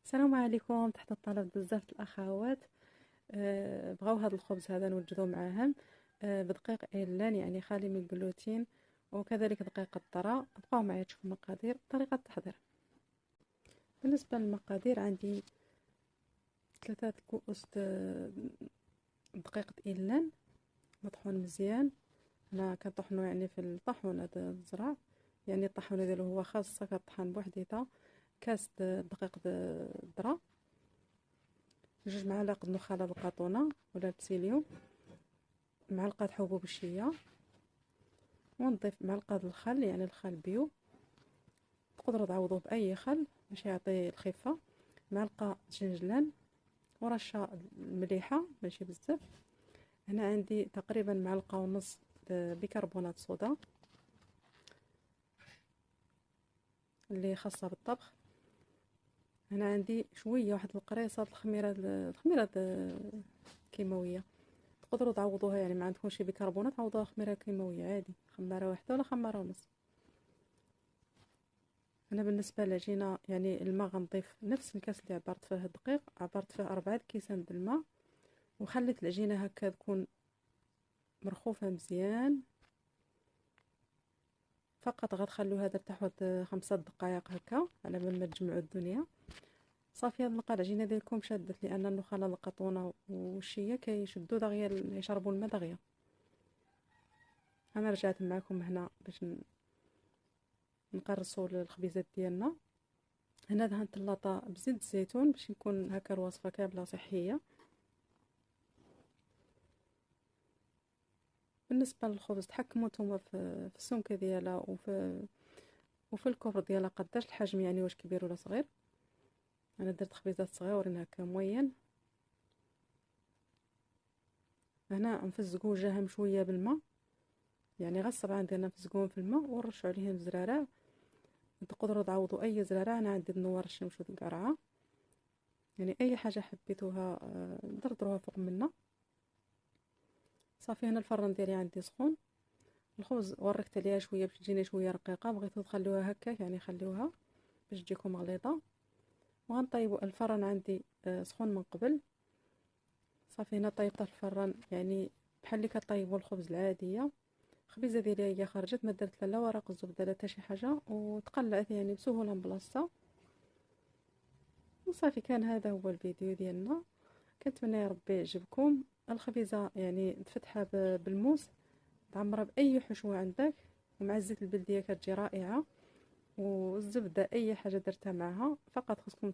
السلام عليكم. تحت الطلب بزاف الاخوات بغاو هذا الخبز هذا نوجدو معاهم بدقيق ايلان يعني خالي من الجلوتين، وكذلك دقيق الذرة. بقاو معايا تشوفوا المقادير طريقة التحضير. بالنسبة للمقادير عندي 3 كؤوس دقيق ايلان مطحون مزيان. انا كنطحنو يعني في الطاحونة الزرع، يعني الطاحونة ديالو هو خاصة كطحن بوحديتها. كاس دقيق الذرة، 2 معالق نخالة القطونة ولا البسيليوم، معلقة حبوب الشيا، ونضيف معلقة الخل يعني الخل بيو، تقدروا تعوضوه بأي خل باش يعطي الخفة، معلقة جنجلان ورشة مليحة ماشي بزاف. هنا عندي تقريبا معلقة ونص بيكربونات صودا اللي خاصة بالطبخ. هنا عندي شوية واحد القريصة الخميرة كيماوية، تقدروا تعوضوها يعني ما عندكمش بيكربونات تعوضوها خميرة كيماوية عادي، خمارة واحدة ولا خمارة ونص. انا بالنسبه للعجينه يعني الماء غنضيف نفس الكاس اللي عبرت فيه الدقيق، عبرت فيه 4 كيسان د الماء، وخليت العجينه هكا تكون مرخوفه مزيان. فقط غتخلوها ترتاح واحد 5 دقائق هكا على بال ما تجمعوا الدنيا. صافي هاد نلقى العجينه ديالكم شادت، لان النخاله القطونه والشيه كيشدوا دغيا يشربوا الماء دغيا. انا رجعت معكم هنا باش نقرصوا الخبيزات ديالنا. هنا دهنت اللاطه بزيت الزيتون باش يكون هكا الوصفه كامله صحيه. بالنسبه للخبز تحكموا نتوما في السمكه ديالها وفي الكفر ديالها قداش الحجم، يعني واش كبير ولا صغير. انا درت خبيزات صغيورين هكا موين. هنا نفزقوجاهم شويه بالماء، يعني غير الصبعان ديالنا نفزقوهم في الماء ونرشوا عليهم زرارع. تقدروا تعوضوا اي زرارع، انا عندي النوار الشمس والقرعه، يعني اي حاجه حبيتوها دردروها فوق منا. صافي هنا الفران ديالي عندي سخون. الخبز وركت عليها شويه باش تجيني شويه رقيقه، بغيتو تخلوها هكا يعني خليوها باش تجيكم غليظه. وغنطيبوا الفران عندي سخون من قبل. صافي هنا طيبتها في الفران يعني بحال اللي كطيبوا الخبز العاديه. الخبيزه ديالي هي خرجت، ما درت لا ورق الزبده لا حتى شي حاجه، وتقلعت يعني بسهوله من بلاصتها. وصافي كان هذا هو الفيديو ديالنا. كنتمنى يا ربي يعجبكم. الخبيزه يعني تفتحها بالموس، تعمرها باي حشوه عندك، ومع الزيت البلديه كتجي رائعه. والزبده اي حاجه درتها معها، فقط خصكم